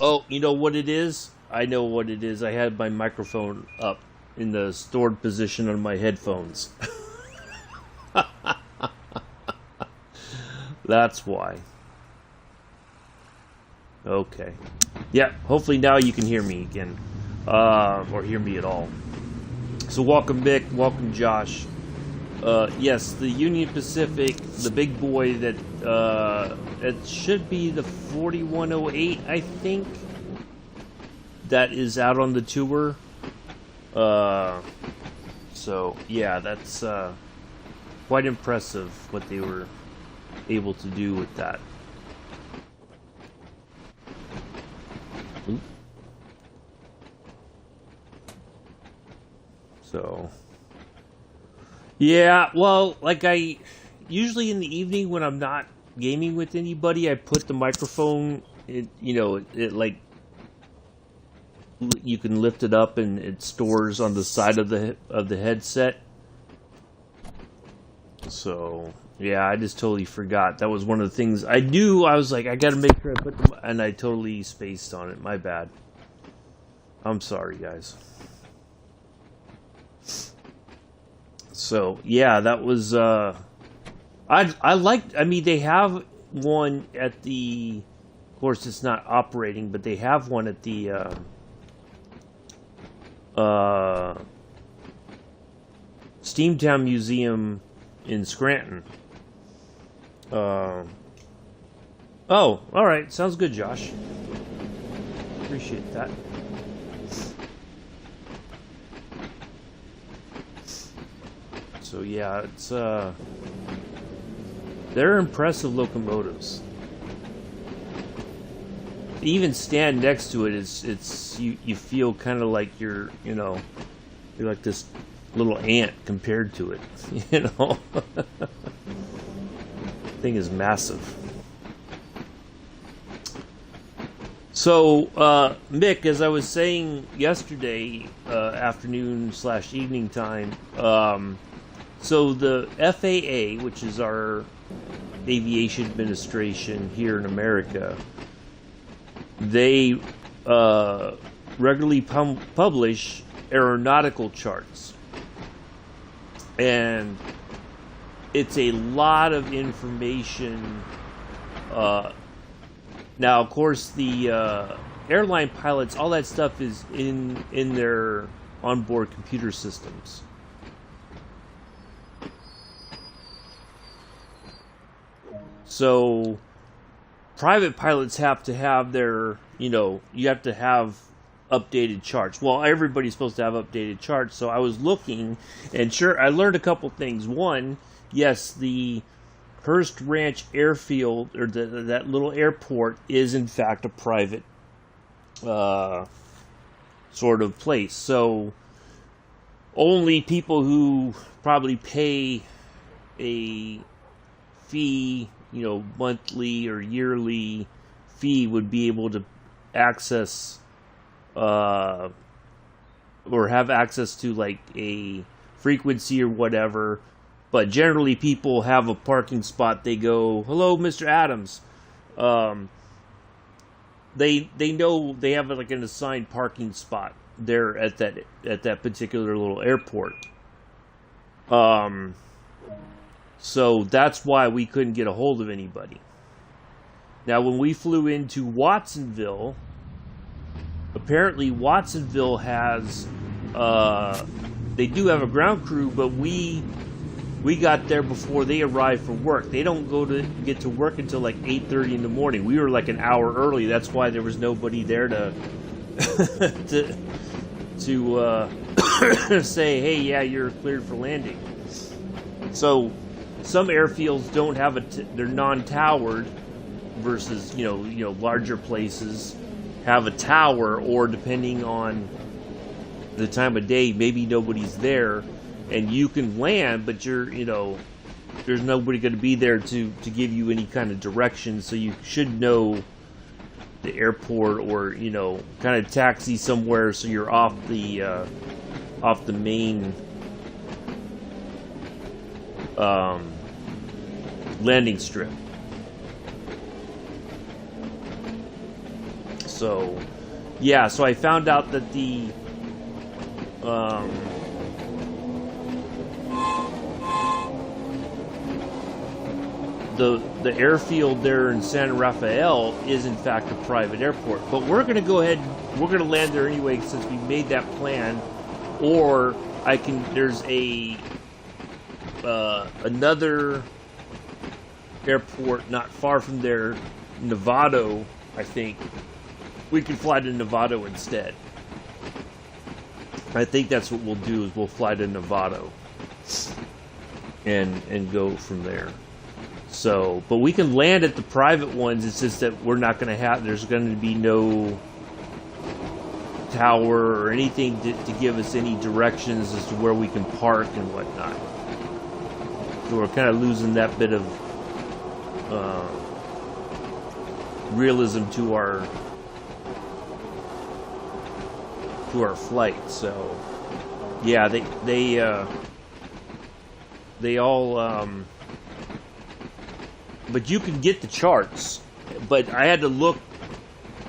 Oh, you know what it is? I know what it is. I had my microphone up in the stored position on my headphones. That's why. Okay. Yeah, hopefully now you can hear me again. Or hear me at all. So welcome, Mick. Welcome, Josh. Yes, the Union Pacific, the big boy that, it should be the 4108, I think, that is out on the tour. So, yeah, that's, quite impressive what they were able to do with that. So, yeah, well, like usually in the evening when I'm not gaming with anybody, I put the microphone, it like, you can lift it up and it stores on the side of the headset. So, yeah, I just totally forgot. That was one of the things I knew. I was like, I gotta make sure I put them, and I totally spaced on it. My bad. I'm sorry, guys. So yeah, that was I mean, they have one at the, of course it's not operating, but they have one at the Steamtown Museum in Scranton. Oh, alright, sounds good, Josh. Appreciate that. So yeah, it's they're impressive locomotives. Even stand next to it it's you feel kind of like you're like this little ant compared to it, Thing is massive. So Mick, as I was saying yesterday afternoon/evening time, so the FAA, which is our aviation administration here in America, they regularly publish aeronautical charts, and it's a lot of information. Now, of course, the airline pilots, all that stuff is in their onboard computer systems. So private pilots have to have their, you have to have updated charts. Well, everybody's supposed to have updated charts. So I was looking, and sure, I learned a couple things. One, yes, the Hearst Ranch Airfield, or that little airport, is in fact a private sort of place. So only people who probably pay a fee, monthly or yearly fee, would be able to access or have access to like a frequency or whatever. But generally people have a parking spot. They go, "Hello, Mr. Adams." They know they have like an assigned parking spot there at that particular little airport. So that's why we couldn't get a hold of anybody. Now, when we flew into Watsonville, apparently Watsonville has, they do have a ground crew, but we got there before they arrived for work. They don't get to work until like 8:30 in the morning. We were like an hour early. That's why there was nobody there to say, "Hey, yeah, you're cleared for landing." So some airfields don't have they're non-towered, versus larger places have a tower, or depending on the time of day, maybe nobody's there and you can land, but there's nobody going to be there to give you any kind of direction. So you should know the airport, or kind of taxi somewhere so you're off the main landing strip. So yeah, so I found out that the airfield there in San Rafael is in fact a private airport. But we're going to go ahead, we're going to land there anyway since we made that plan. Or there's another airport not far from there, Novato, I think. We can fly to Novato instead. I think that's what we'll do, is we'll fly to Novato and go from there. So, but we can land at the private ones. It's just that we're not going to there's going to be no tower or anything to give us any directions as to where we can park and whatnot. So we're kind of losing that bit of realism to our flight. So yeah, they all but you can get the charts. But I had to look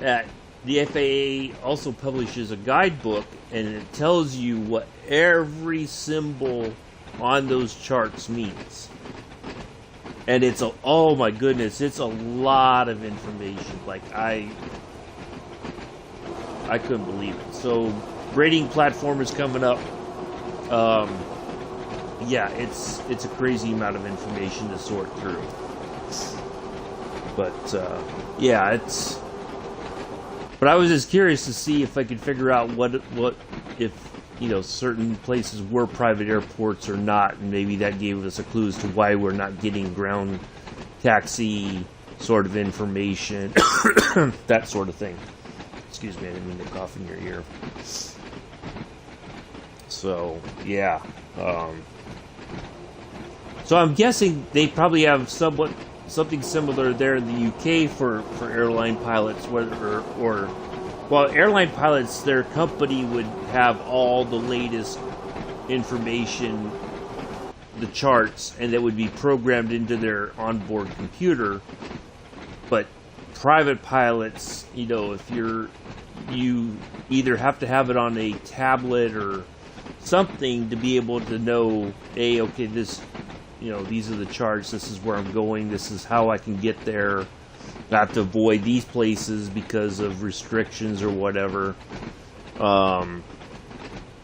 at, the FAA also publishes a guidebook, and it tells you what every symbol on those charts means. And it's oh my goodness, it's a lot of information. Like, I couldn't believe it. So, rating platform is coming up. Yeah, it's a crazy amount of information to sort through. But, yeah, it's... But I was just curious to see if I could figure out what if, you know, certain places were private airports or not, and maybe that gave us a clue as to why we're not getting ground taxi sort of information, that sort of thing. Excuse me, I didn't mean to cough in your ear. So, yeah. So I'm guessing they probably have something similar there in the UK for airline pilots, well, airline pilots, their company would have all the latest information, the charts, and that would be programmed into their onboard computer. But private pilots, you know, if you either have to have it on a tablet or something to be able to know, okay, this, you know, these are the charts, this is where I'm going, this is how I can get there. I have to avoid these places because of restrictions or whatever.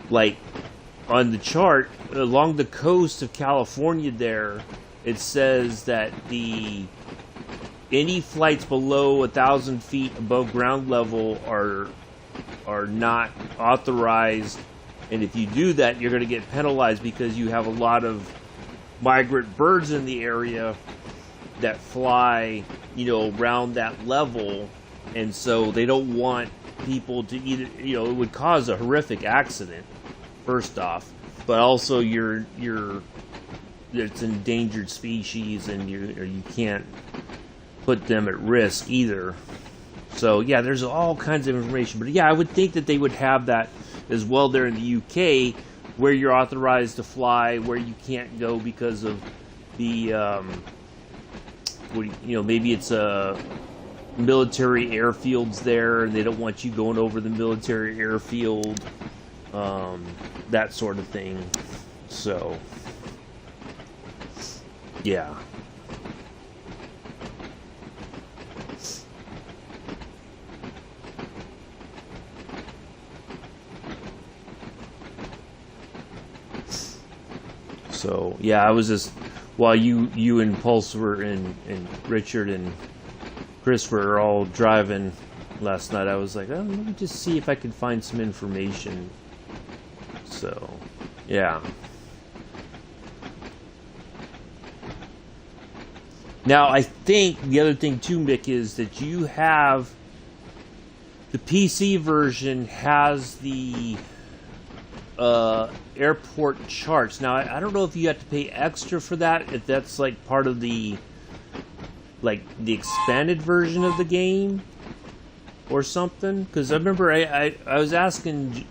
Like, on the chart, along the coast of California there, it says that any flights below 1,000 feet above ground level are not authorized. And if you do that, you're going to get penalized because you have a lot of migrant birds in the area that fly, you know, around that level, and so they don't want people to either, you know, it would cause a horrific accident, first off, but also it's an endangered species, and you can't put them at risk either. So yeah, there's all kinds of information, but yeah, I would think that they would have that as well there in the UK, where you're authorized to fly, where you can't go because of the you know, maybe it's military airfields there, and they don't want you going over the military airfield, that sort of thing. So, yeah. So, yeah, I was just... While you and Pulse were and Richard and Chris were all driving last night, I was like, oh, let me just see if I can find some information. So, yeah. Now, I think the other thing too, Mick, is that you have the PC version has the airport charts. Now, I don't know if you have to pay extra for that, if that's like part of the expanded version of the game or something, because I remember I was asking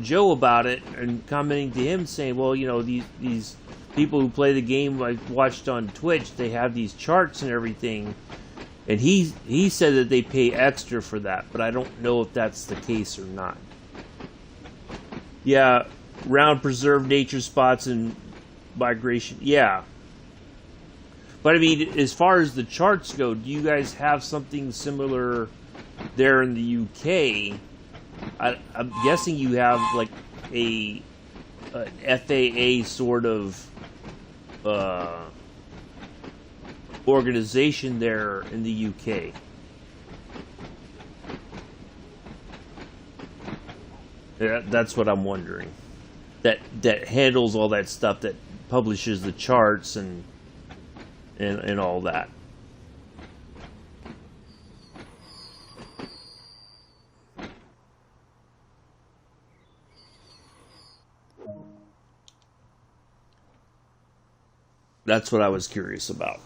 Joe about it and commenting to him saying, well, you know, these people who play the game I watched on Twitch, they have these charts and everything, and he said that they pay extra for that, but I don't know if that's the case or not. Yeah, round preserved nature spots and migration. Yeah. But I mean, as far as the charts go, do you guys have something similar there in the UK? I'm guessing you have like an FAA sort of organization there in the UK. That's what I'm wondering. That handles all that stuff, that publishes the charts and all that. That's what I was curious about.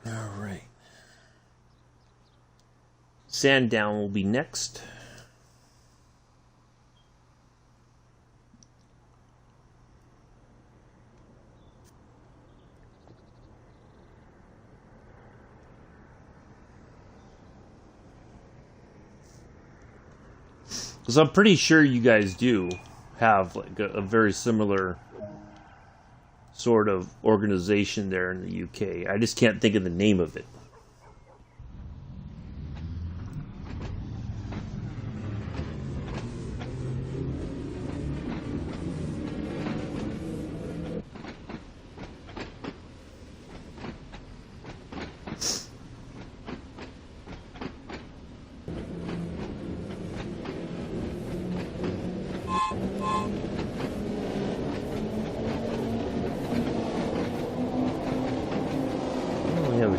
All right. Sandown will be next. Because I'm pretty sure you guys do have like a very similar sort of organization there in the UK. I just can't think of the name of it.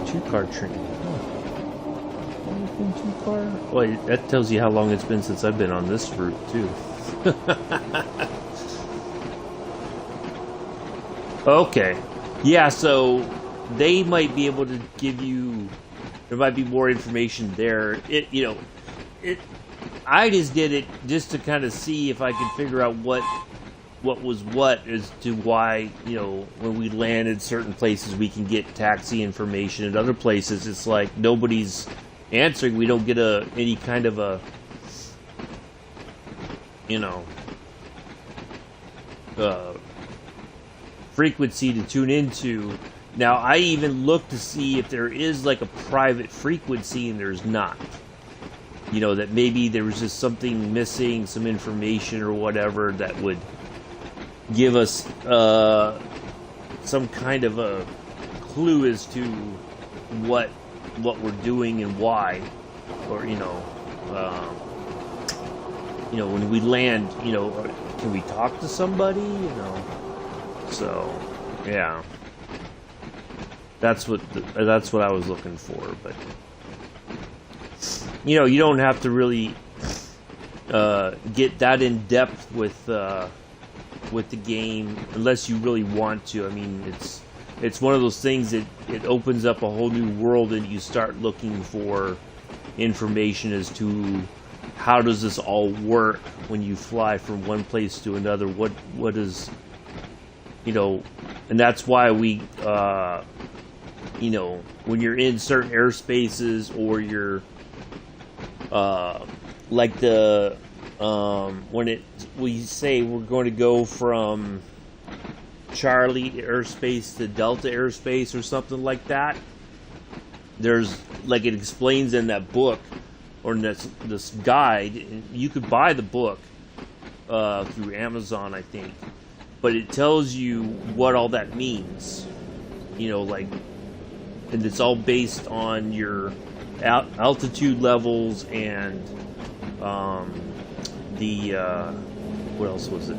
Two-car train. Two-car? Well, that tells you how long it's been since I've been on this route, too. Okay. Yeah, so they might be able to give you... There might be more information there. I just did it just to kind of see if I could figure out what was what as to why, when we land in certain places we can get taxi information. At other places it's like nobody's answering. We don't get any kind of a frequency to tune into. Now I even looked to see if there is like a private frequency, and there's not. That maybe there was just something missing, some information or whatever that would give us some kind of a clue as to what we're doing and why, or when we land, can we talk to somebody, so yeah, that's what I was looking for. But you don't have to really get that in depth with the game unless you really want to. I mean, it's one of those things that it opens up a whole new world, and you start looking for information as to how does this all work when you fly from one place to another. What is, and that's why we when you're in certain airspaces, or you're like the when we say we're going to go from Charlie airspace to Delta airspace or something like that, there's, like, it explains in that book or in this guide. You could buy the book through Amazon, I think, but it tells you what all that means, and it's all based on your altitude levels and what else was it?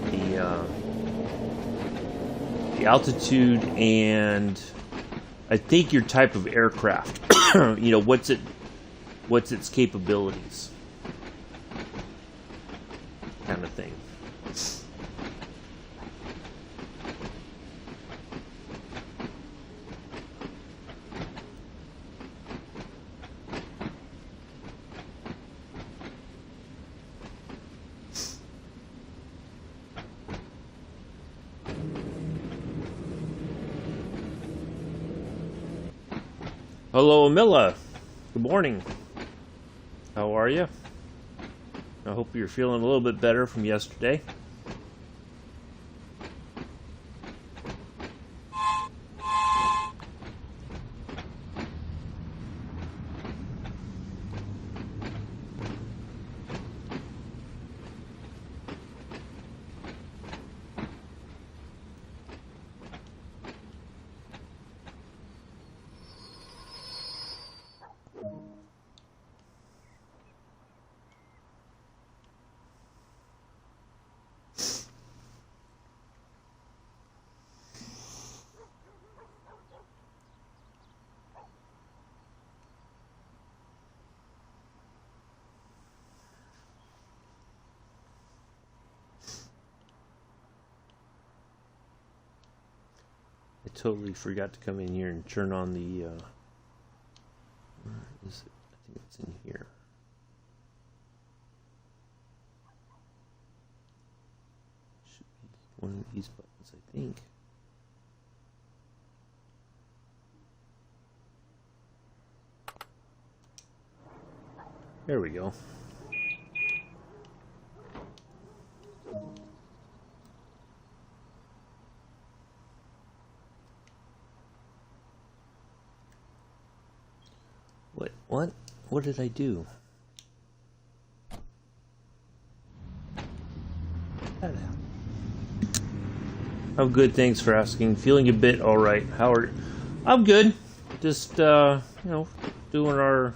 The altitude, and I think your type of aircraft. What's its capabilities, kind of thing. Hello, Amilla. Good morning. How are you? I hope you're feeling a little bit better from yesterday. I totally forgot to come in here and turn on the where is it? I think it's in here. Should be one of these buttons, I think. There we go. What? What did I do? I'm good, thanks for asking. Feeling a bit alright. Howard? I'm good. Just, you know, doing our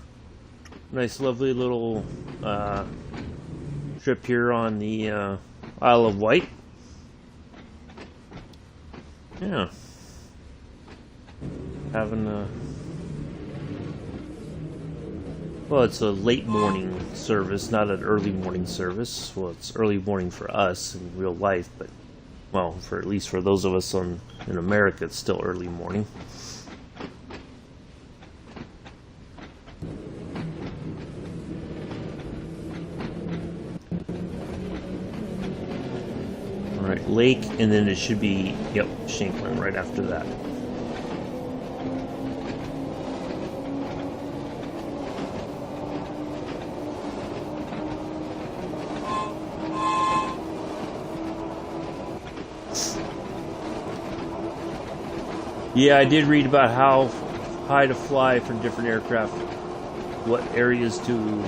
nice, lovely little trip here on the Isle of Wight. Yeah. Having a... Well, it's a late morning service, not an early morning service. Well, it's early morning for us in real life, but, well, for at least for those of us in America, it's still early morning. All right, lake, and then it should be, yep, Shanklin right after that. Yeah, I did read about how high to fly for different aircraft, what areas to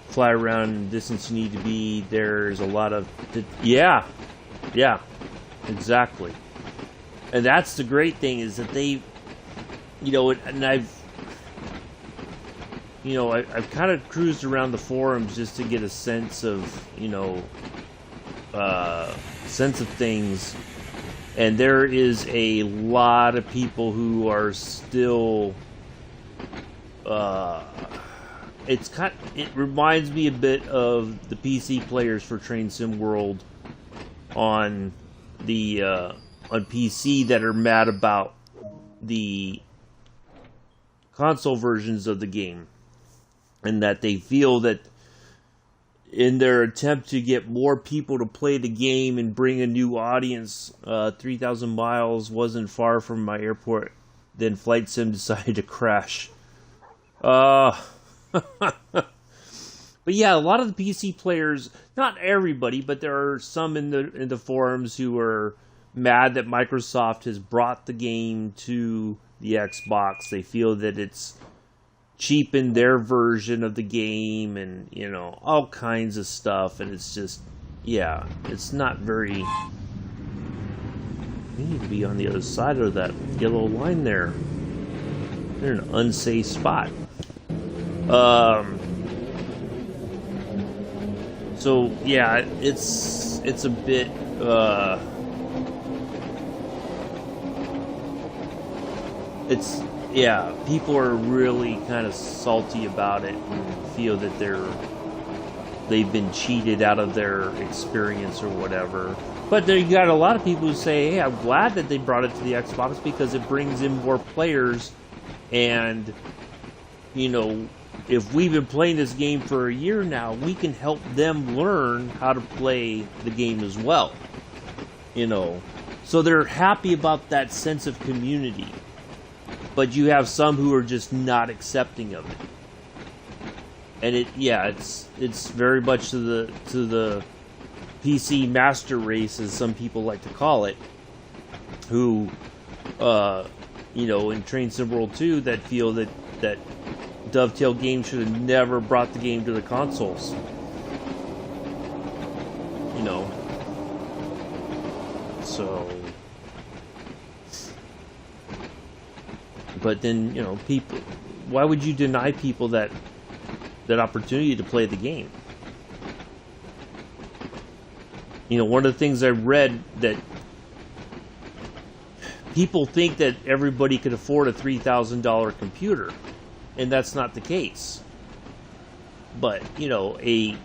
fly around, and distance you need to be. There's a lot of... Yeah, exactly. And that's the great thing, is that they, you know, and I've kind of cruised around the forums just to get a sense of, you know, sense of things. And there is a lot of people who are still, it reminds me a bit of the PC players for Train Sim World on the, on PC that are mad about the console versions of the game. And that they feel that in their attempt to get more people to play the game and bring a new audience, 3,000 miles wasn't far from my airport. Then Flight Sim decided to crash. But yeah, a lot of the PC players, not everybody, but there are some in the forums who are mad that Microsoft has brought the game to the Xbox. They feel that it's cheapen their version of the game, and, you know, all kinds of stuff, and it's just, yeah, it's not very... We need to be on the other side of that yellow line there. They're in an unsafe spot. So, yeah, it's a bit, yeah, people are really kind of salty about it and feel that they've been cheated out of their experience or whatever. But there you got a lot of people who say, hey, I'm glad that they brought it to the Xbox because it brings in more players, and, you know, if we've been playing this game for a year now, we can help them learn how to play the game as well. You know, so they're happy about that sense of community. But you have some who are just not accepting of it, and it's very much to the PC master race, as some people like to call it, who, you know, in Train Sim World 2, that feel that Dovetail Games should have never brought the game to the consoles. You know, so. But then, you know, people, why would you deny people that opportunity to play the game? You know, one of the things I read, that people think that everybody could afford a $3,000 computer, and that's not the case. But, you know, a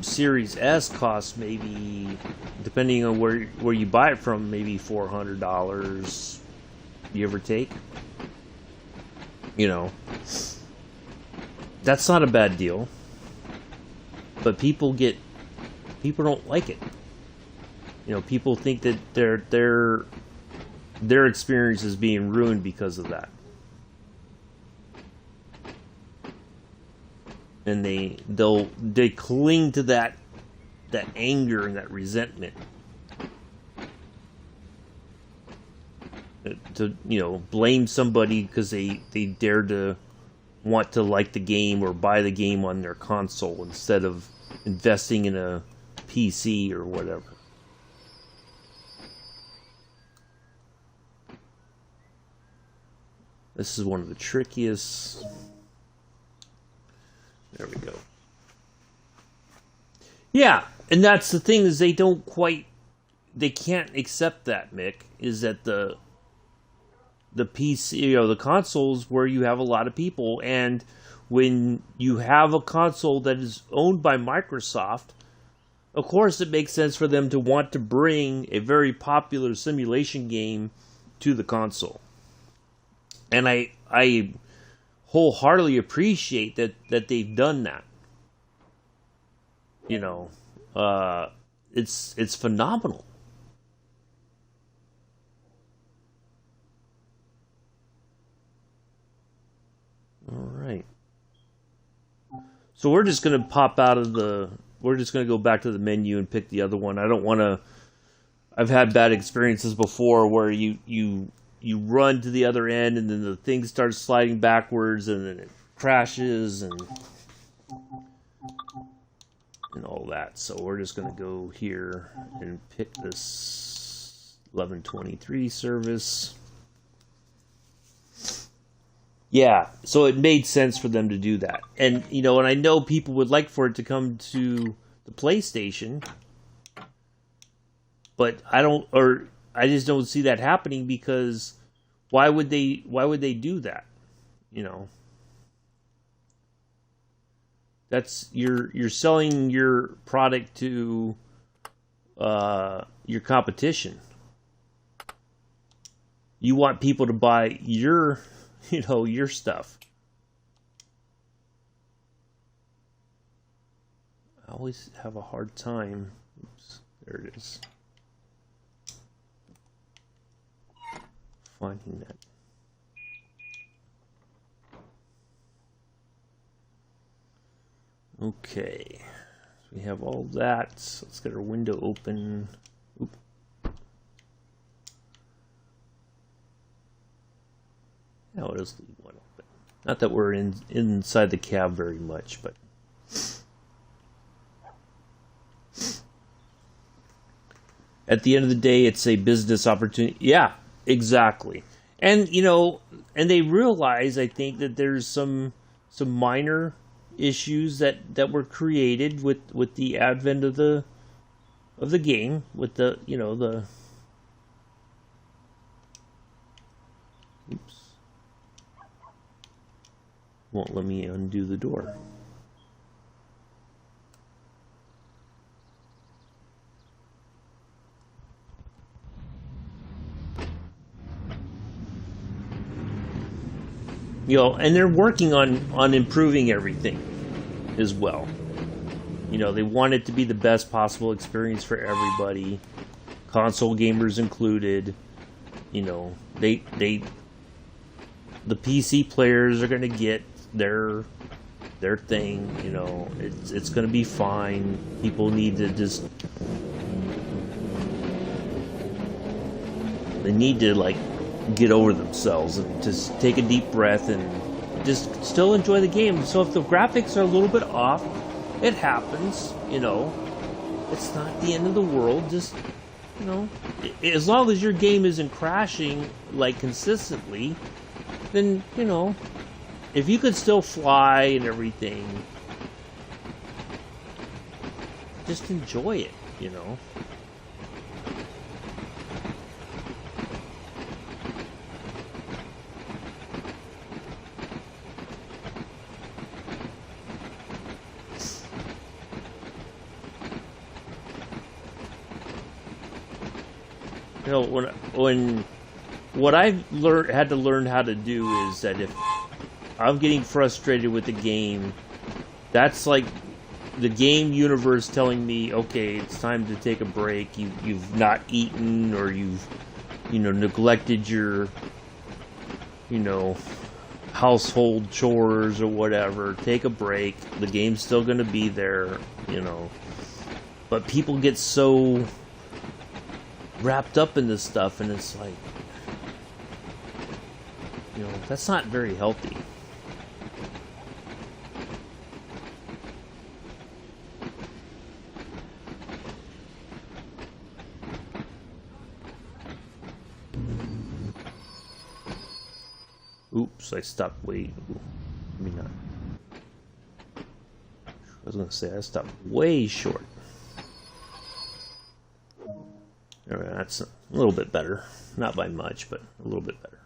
Series S costs maybe, depending on where you buy it from, maybe $400. Give or take. You know, that's not a bad deal, but people don't like it. You know, people think that their experience is being ruined because of that, and they cling to that anger and that resentment. to blame somebody because they dare to want to like the game or buy the game on their console instead of investing in a PC or whatever. This is one of the trickiest. There we go. Yeah, and that's the thing, is they can't accept that, Mick, is that the PC, the consoles where you have a lot of people, and when you have a console that is owned by Microsoft, of course it makes sense for them to want to bring a very popular simulation game to the console. And I wholeheartedly appreciate that they've done that. It's phenomenal. All right. So we're just going to pop out of we're just going to go back to the menu and pick the other one. I don't want to, I've had bad experiences before where you run to the other end and then the thing starts sliding backwards and then it crashes and all that. So we're just going to go here and pick this 1123 service. Yeah, so it made sense for them to do that. And, and I know people would like for it to come to the PlayStation, but I just don't see that happening, because why would they do that? That's you're selling your product to your competition. You want people to buy your stuff. I always have a hard time. Oops, there it is. Finding that. Okay. So we have all that. So let's get our window open. Oop. Now it is leave one open. Not that we're inside the cab very much, but at the end of the day, it's a business opportunity. Yeah, exactly. And and they realize, I think, that there's some minor issues that were created with the advent of the game, with the the oops. Won't let me undo the door. And they're working on improving everything as well. They want it to be the best possible experience for everybody, console gamers included. The PC players are going to get their thing. It's going to be fine. People need to get over themselves and just take a deep breath and just still enjoy the game. So if the graphics are a little bit off, it happens. It's not the end of the world. Just as long as your game isn't crashing consistently, then if you could still fly and everything, just enjoy it. When what I've had to learn how to do is that if I'm getting frustrated with the game, that's like the game universe telling me, okay, it's time to take a break. You've not eaten, or you've neglected your household chores or whatever. Take a break. The game's still going to be there, But people get so wrapped up in this stuff, and it's like, You know, that's not very healthy. Oops, I stopped way. Let me not. I was gonna say I stopped way short. Alright, that's a little bit better. Not by much, but a little bit better.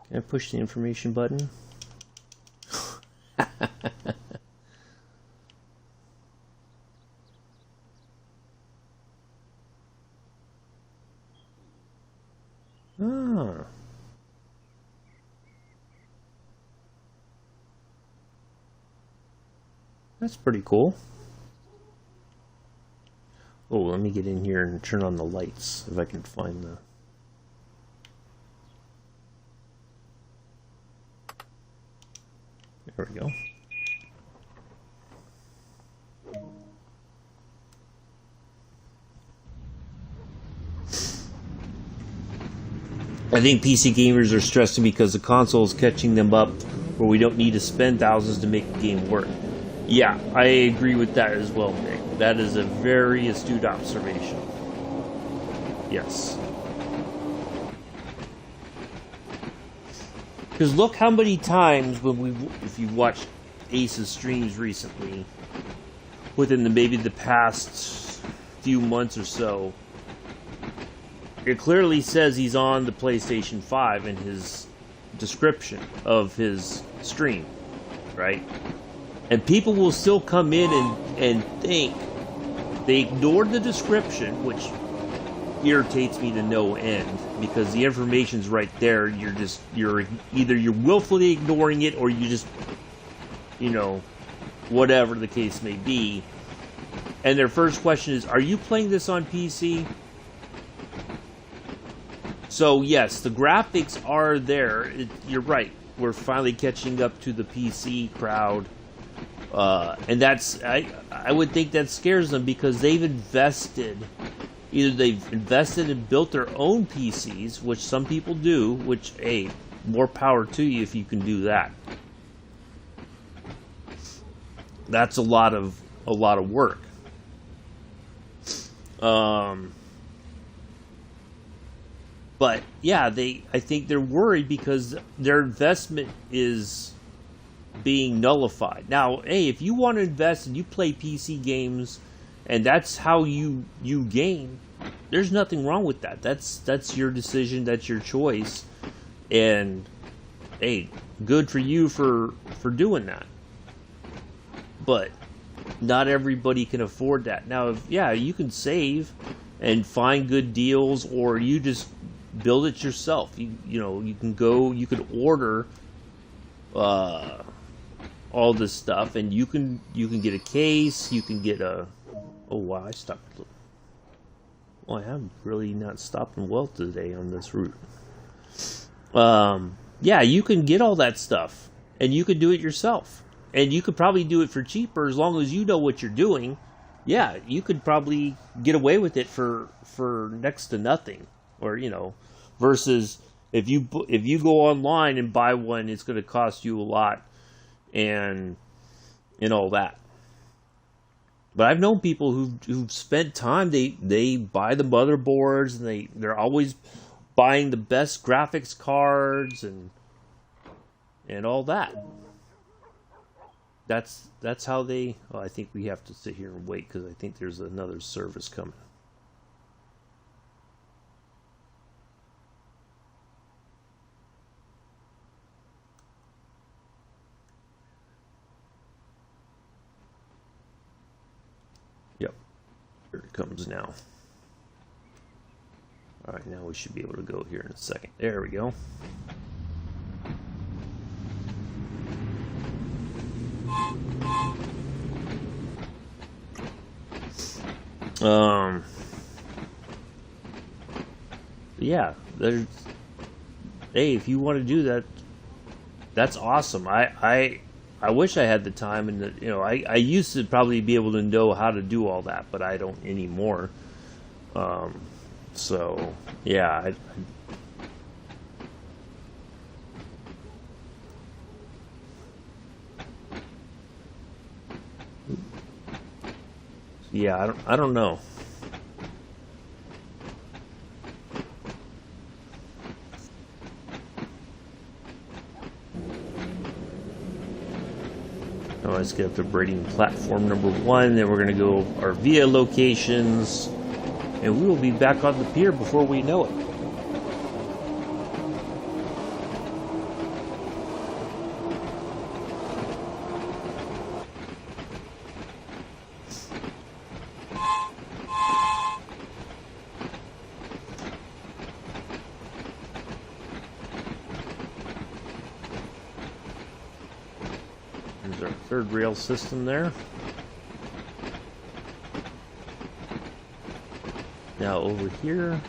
Can I push the information button? Ah. That's pretty cool. Oh, let me get in here and turn on the lights if I can find the... There we go. I think PC gamers are stressing because the console is catching them up where we don't need to spend thousands to make a game work. Yeah, I agree with that as well, Nick. That is a very astute observation. Yes. Because look how many times if you watched Ace's streams recently, within maybe the past few months or so, it clearly says he's on the PlayStation 5 in his description of his stream, right? And people will still come in and think they ignored the description, which irritates me to no end because the information's right there. You're either willfully ignoring it or you just, you know, whatever the case may be. And their first question is, are you playing this on PC? So yes, the graphics are there. You're right. We're finally catching up to the PC crowd. And that's, I would think that scares them because they've invested, either they've invested and built their own PCs, which some people do, which, hey, more power to you if you can do that. That's a lot of work. But yeah, I think they're worried because their investment is being nullified. Now, hey, if you want to invest and you play PC games and that's how you game, there's nothing wrong with that. That's your decision, that's your choice. And hey, good for you for doing that. But not everybody can afford that. Now, yeah, you can save and find good deals, or you just build it yourself. You know, you can order all this stuff, and you can get a case, you can get a... Oh wow, I stopped. Well, I am really not stopping well today on this route. Yeah, you can get all that stuff, and you can do it yourself. And you could probably do it for cheaper as long as you know what you're doing. Yeah, you could probably get away with it for next to nothing, or you know, versus if you go online and buy one, it's going to cost you a lot, and all that. But I've known people who've spent time. They buy the motherboards, and they're always buying the best graphics cards and all that. That's how they... Well, I think we have to sit here and wait because I think there's another service coming. Yep. Here it comes now. Alright, now we should be able to go here in a second. There we go. Yeah, there's... Hey, if you want to do that, that's awesome. I wish I had the time, and I used to probably be able to know how to do all that, but I don't anymore. So yeah, I don't know. Now let's get up to braiding platform number 1. Then we're going to go our via locations, and we will be back on the pier before we know it. There's our third rail system there. Now over here.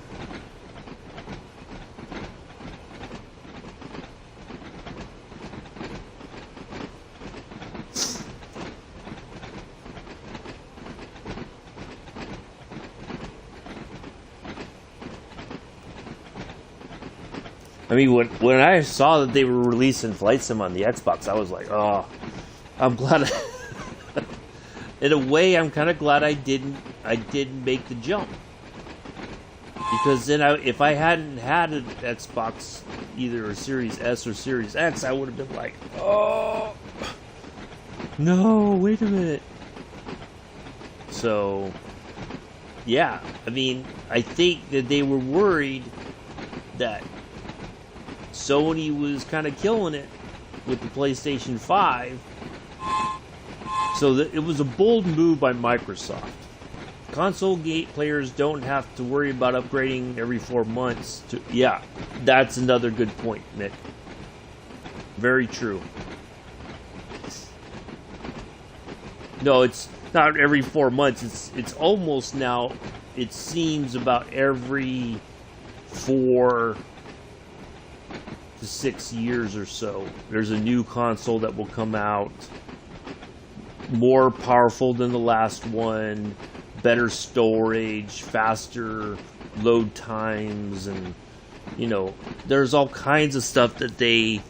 I mean, when I saw that they were releasing Flight Sim on the Xbox, I was like, oh, I'm glad. In a way, I'm kind of glad I didn't make the jump. Because then, if I hadn't had an Xbox, either a Series S or Series X, I would have been like, oh, no, wait a minute. So, yeah, I mean, I think that they were worried that Sony was kind of killing it with the PlayStation 5. So it was a bold move by Microsoft. Console gate players don't have to worry about upgrading every 4 months. Yeah, that's another good point, Nick. Very true. No, it's not every 4 months. It's almost now, it seems, about every 4 to 6 years or so. There's a new console that will come out, more powerful than the last one, better storage, faster load times, and you know, there's all kinds of stuff that they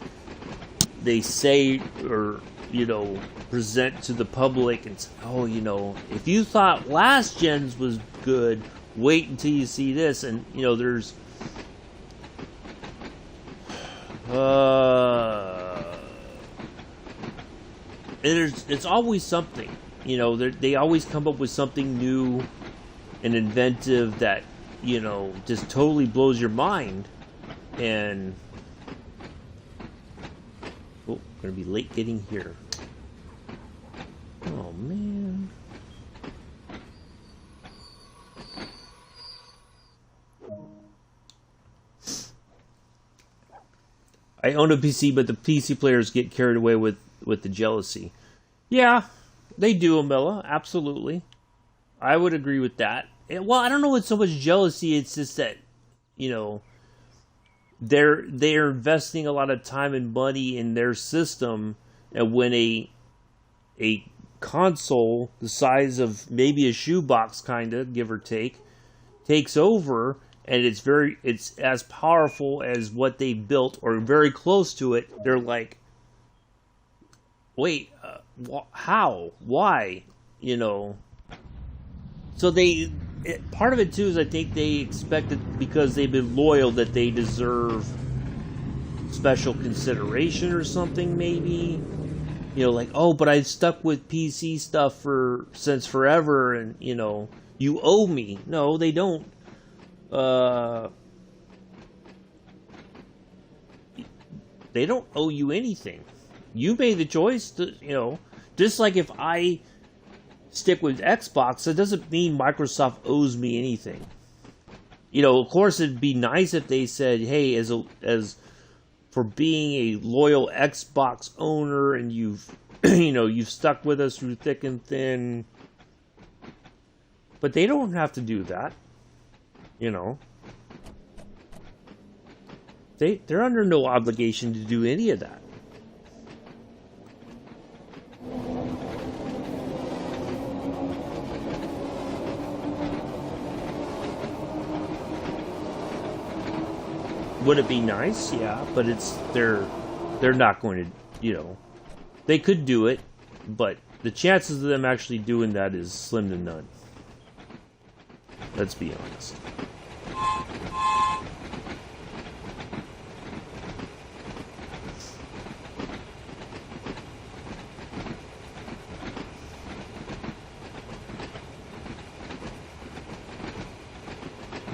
say, or you know, present to the public and say, oh, you know, if you thought last gen's was good, wait until you see this. And you know, there's it's always something, you know, they always come up with something new and inventive that, you know, just totally blows your mind. And oh, gonna be late getting here. Oh man. I own a PC, but the PC players get carried away with the jealousy. Yeah, they do, Amela. Absolutely. I would agree with that. Well, I don't know it's so much jealousy. It's just that, you know, they're investing a lot of time and money in their system, and when a console the size of maybe a shoebox, kind of, give or take, takes over, and it's as powerful as what they built or very close to it, they're like, wait, how? Why? You know. So part of it too is I think they expected, because they've been loyal, that they deserve special consideration or something, maybe. You know, like, oh, but I've stuck with PC stuff since forever, and you know, you owe me. No, they don't. They don't owe you anything. You made the choice to, you know, just like if I stick with Xbox, that doesn't mean Microsoft owes me anything. You know, of course, it'd be nice if they said, hey, as for being a loyal Xbox owner, and you've you know, you've stuck with us through thick and thin. But they don't have to do that. You know, they're under no obligation to do any of that. Would it be nice? Yeah, but they're not going to, they could do it, but the chances of them actually doing that is slim to none. Let's be honest.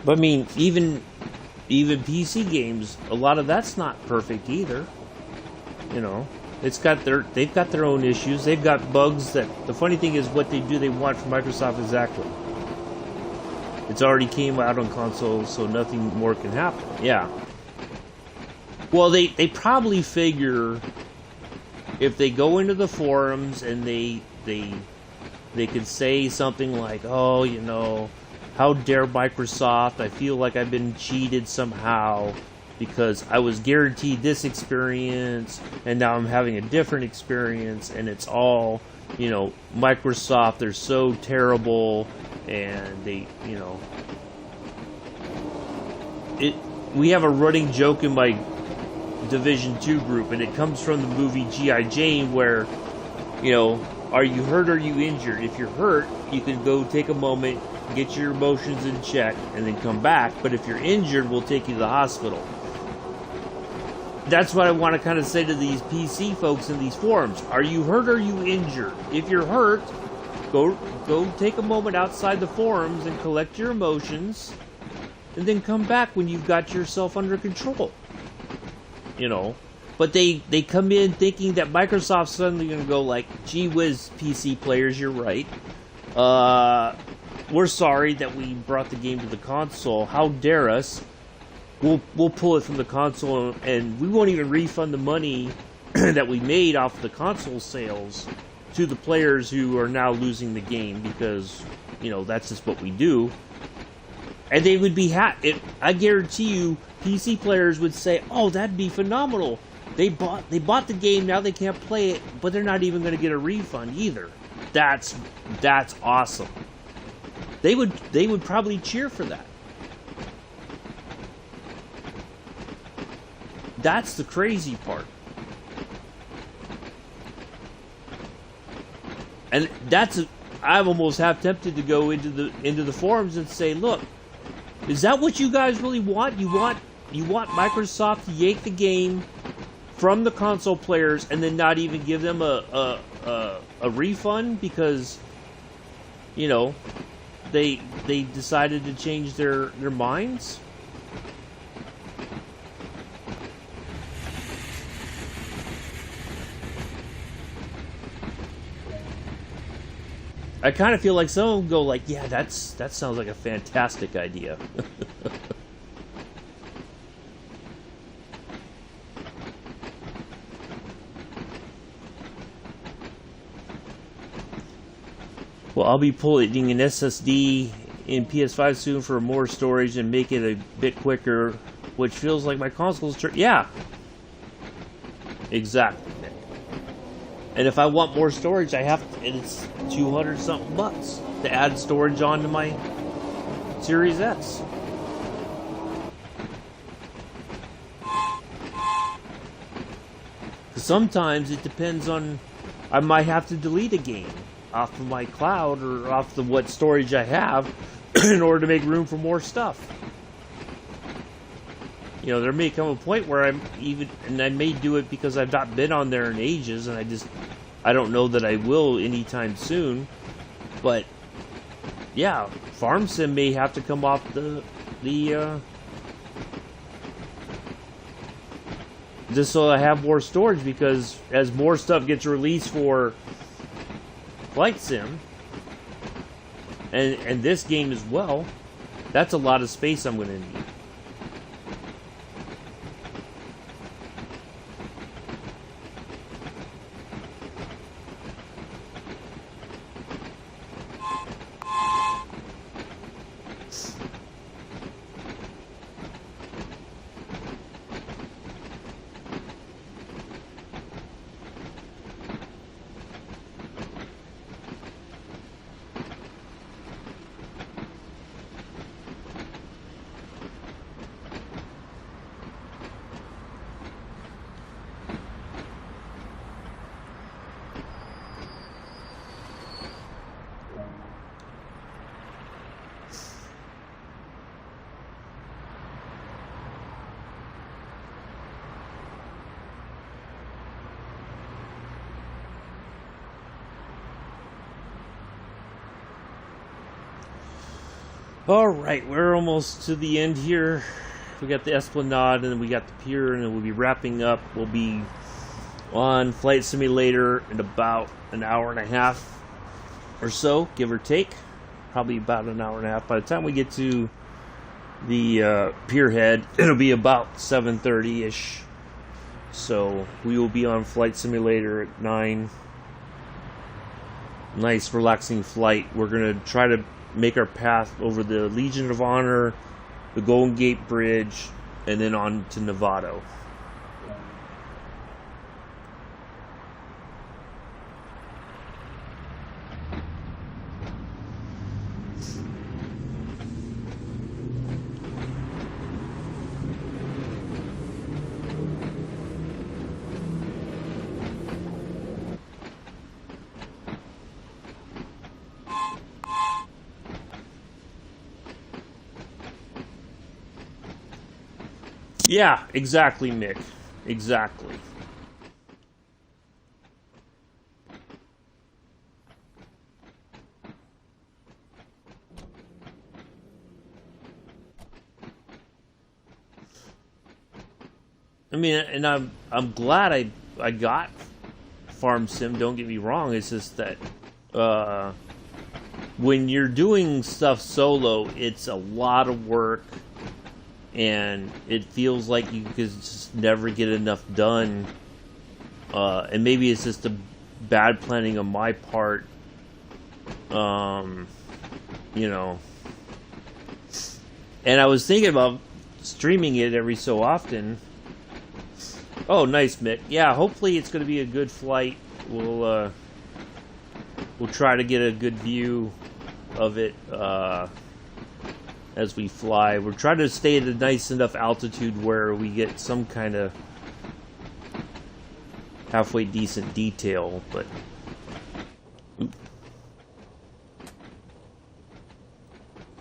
But I mean, even PC games, a lot of that's not perfect either. They've got their own issues. They've got bugs that, the funny thing is what they do, they want from Microsoft exactly. It's already came out on consoles, so nothing more can happen. Yeah. Well, they probably figure if they go into the forums and they could say something like, oh, how dare Microsoft, I feel like I've been cheated somehow because I was guaranteed this experience and now I'm having a different experience, and it's all, Microsoft, they're so terrible, and they, we have a running joke in my Division 2 group, and it comes from the movie G.I. Jane where, are you hurt or are you injured? If you're hurt, you can go take a moment, get your emotions in check, and then come back. But if you're injured, we'll take you to the hospital. That's what I want to kind of say to these PC folks in these forums. Are you hurt or are you injured? If you're hurt, go take a moment outside the forums and collect your emotions, and then come back when you've got yourself under control. But they come in thinking that Microsoft's suddenly going to go like, gee whiz, PC players, you're right. We're sorry that we brought the game to the console. How dare us? We'll pull it from the console, and we won't even refund the money that we made off the console sales to the players who are now losing the game, because that's just what we do. And they would be happy. I guarantee you, PC players would say, "Oh, that'd be phenomenal. They bought the game. Now they can't play it, but they're not even going to get a refund either. That's awesome." They would probably cheer for that. That's the crazy part. And I'm almost half tempted to go into the forums and say, look, is that what you guys really want? You want Microsoft to yank the game from the console players and then not even give them a refund because they decided to change their minds? I kind of feel like some of them go like, yeah, that sounds like a fantastic idea. Well, I'll be pulling an SSD in PS5 soon for more storage and make it a bit quicker, which feels like my console's yeah. Exactly. And if I want more storage, I have to, and it's 200 something bucks to add storage onto my Series S. Sometimes it depends on, I might have to delete a game off of my cloud or off the what storage I have in order to make room for more stuff. There may come a point where and I may do it because I've not been on there in ages, and I don't know that I will anytime soon. But yeah, Farm Sim may have to come off just so I have more storage, because as more stuff gets released for Flight Sim and this game as well, that's a lot of space I'm going to need. Alright, we're almost to the end here. We got the Esplanade, and then we got the pier, and then we'll be wrapping up. We'll be on Flight Simulator in about an hour and a half or so, give or take. Probably about an hour and a half. By the time we get to the Pier Head, it'll be about 7:30-ish. So we will be on Flight Simulator at 9. Nice, relaxing flight. We're going to try to make our path over the Legion of Honor, the Golden Gate Bridge, and then on to Novato. Yeah, exactly, Mick. Exactly. I mean, and I'm glad I got Farm Sim, don't get me wrong. It's just that when you're doing stuff solo, it's a lot of work. And it feels like you could just never get enough done. And maybe it's just a bad planning on my part. You know. And I was thinking about streaming it every so often. Oh, nice, Mick. Yeah, hopefully it's going to be a good flight. We'll try to get a good view of it. As we fly, we're trying to stay at a nice enough altitude where we get some kind of halfway decent detail, but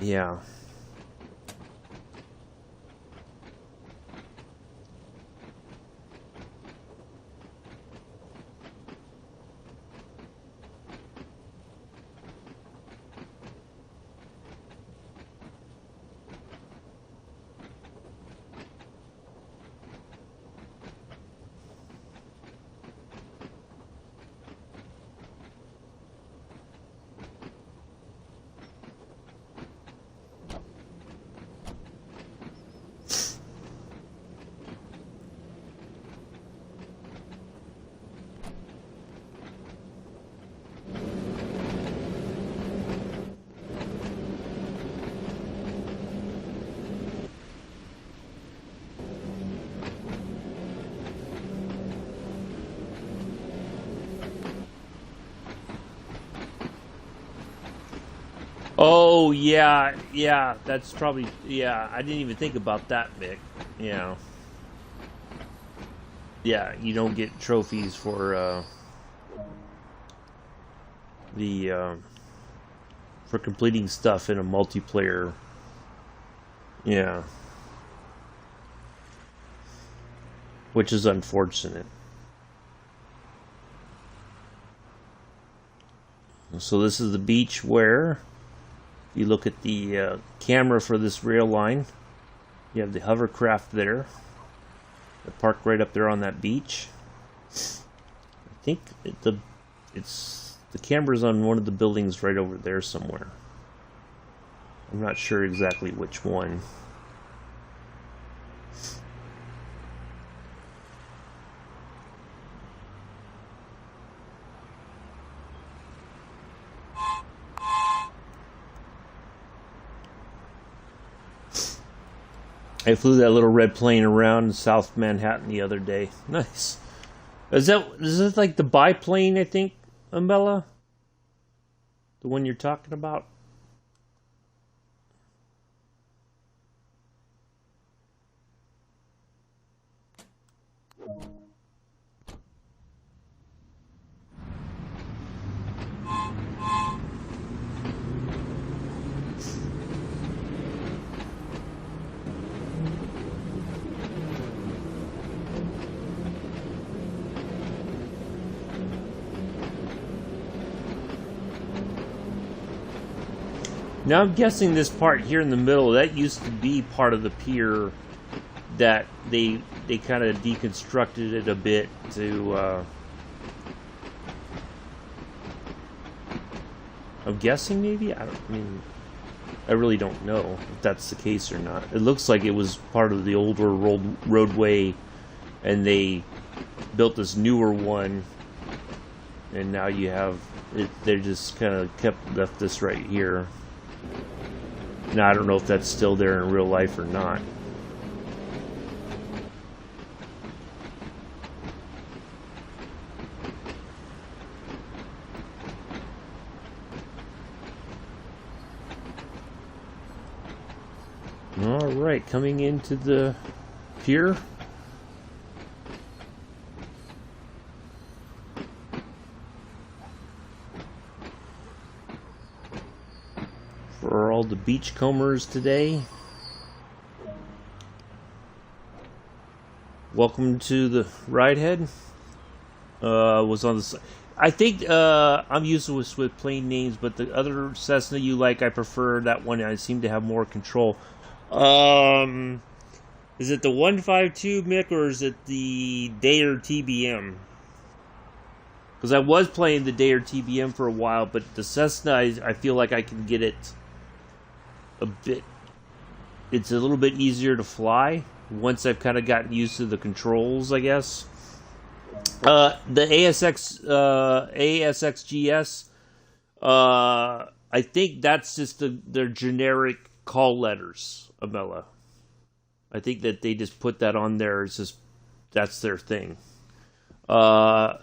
yeah. Oh, yeah, that's probably, yeah, I didn't even think about that, Mick. Yeah. Yeah, you don't get trophies for, for completing stuff in a multiplayer. Yeah. Which is unfortunate. So this is the beach where you look at the camera for this rail line. You have the hovercraft there. They're parked right up there on that beach. I think the camera's on one of the buildings right over there somewhere. I'm not sure exactly which one. I flew that little red plane around South Manhattan the other day. Nice. Is this like the biplane, I think, Umbella? The one you're talking about? Now I'm guessing this part here in the middle, that used to be part of the pier that they kind of deconstructed it a bit to I'm guessing maybe? I really don't know if that's the case or not. It looks like it was part of the older roadway and they built this newer one, and now you have it. They just kind of left this right here. Now I don't know if that's still there in real life or not. Alright, coming into the pier. For all the beachcombers today, welcome to the Ryde Head. Was on the. I think I'm used with plain names, but the other Cessna you like, I prefer that one. I seem to have more control. Is it the 152 Mick, or is it the Dater TBM? Because I was playing the Dater TBM for a while, but the Cessna, I feel like I can get it a bit. It's a little bit easier to fly once I've kind of gotten used to the controls, I guess. The ASXGS, I think that's just their generic call letters, Amela. I think that they just put that on there. It's just, that's their thing. Yeah,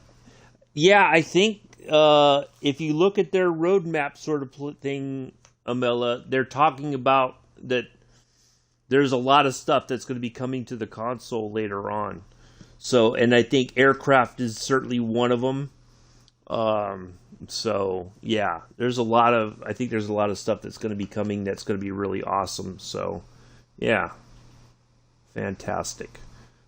I think if you look at their roadmap sort of thing, Amela, they're talking about that there's a lot of stuff that's going to be coming to the console later on. So, and I think aircraft is certainly one of them. So yeah, I think there's a lot of stuff that's going to be coming that's going to be really awesome. So yeah, fantastic.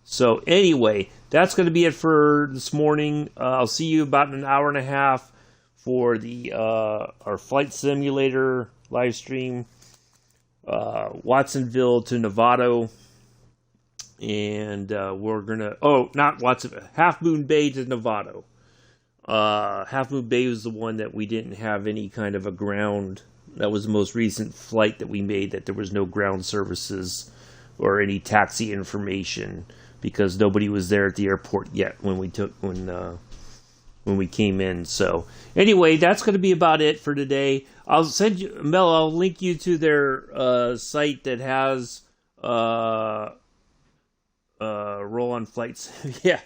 So anyway, that's going to be it for this morning. I'll see you about an hour and a half for the our flight simulator live stream, Watsonville to Novato. And we're gonna not Watson, Half Moon Bay to Novato. Half Moon Bay was the one that we didn't have any kind of a ground. That was the most recent flight that we made, that there was no ground services or any taxi information because nobody was there at the airport yet when we came in. So anyway, that's going to be about it for today. I'll send you, Mel, I'll link you to their site that has roll-on flights. Yeah.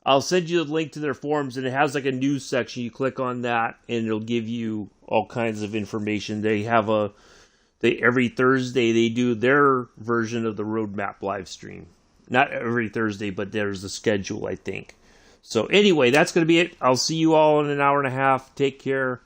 I'll send you the link to their forums, and it has like a news section. You click on that, and it'll give you all kinds of information. They have every Thursday they do their version of the roadmap live stream. Not every Thursday, but there's a schedule, I think. So anyway, that's going to be it. I'll see you all in an hour and a half. Take care.